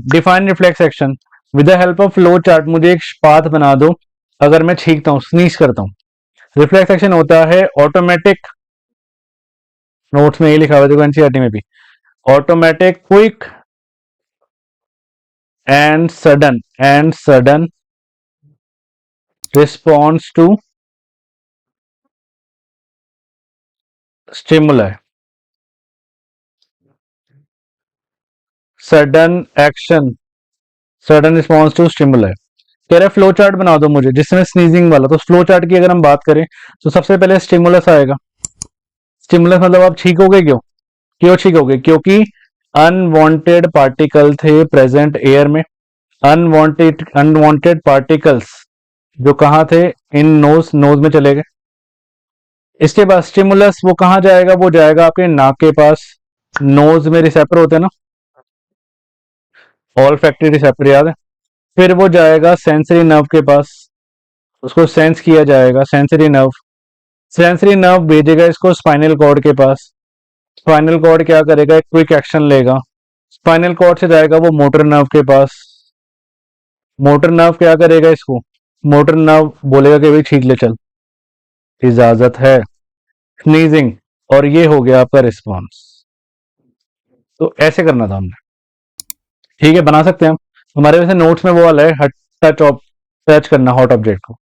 Define reflex action with the help of flow chart. मुझे एक path बना दो अगर मैं छींकता हूँ, स्नीज करता हूँ। रिफ्लेक्स एक्शन होता है ऑटोमेटिक, नोट्स में ये लिखा हुआ है देखो एनसीईआरटी में भी, automatic quick and sudden response to stimuli, sudden action, sudden response to stimuli. कह रहे फ्लो चार्ट बना दो मुझे जिसमें स्नीजिंग वाला। तो फ्लो चार्ट की अगर हम बात करें तो सबसे पहले स्टिमुलस आएगा। स्टिमुलस मतलब आप छींकोगे क्यों, क्यों छींकोगे? क्योंकि अनवांटेड पार्टिकल थे प्रेजेंट एयर में। अनवांटेड पार्टिकल्स जो कहाँ थे, इन नोज, नोज में चले गए। इसके बाद स्टिमुलस वो कहाँ जाएगा, वो जाएगा आपके नाक के पास। नोज में रिसेप्टर होते हैं ना, ऑल फैक्ट्री रिसेप्टर, याद है? फिर वो जाएगा सेंसरी नर्व के पास, उसको सेंस किया जाएगा, सेंसरी नर्व। सेंसरी नर्व भेजेगा इसको स्पाइनल कॉर्ड के पास। स्पाइनल कॉर्ड क्या करेगा, एक क्विक एक्शन लेगा। स्पाइनल कॉर्ड से जाएगा वो मोटर नर्व के पास। मोटर नर्व क्या करेगा इसको, मोटर नर्व बोलेगा कि भाई ठीक ले चल, इजाजत है, स्नीजिंग, और ये हो गया आपका रिस्पॉन्स। तो ऐसे करना था हमने, ठीक है, बना सकते हैं हम। हमारे वैसे नोट्स में वो वाला है, टच करना हॉट ऑब्जेक्ट को।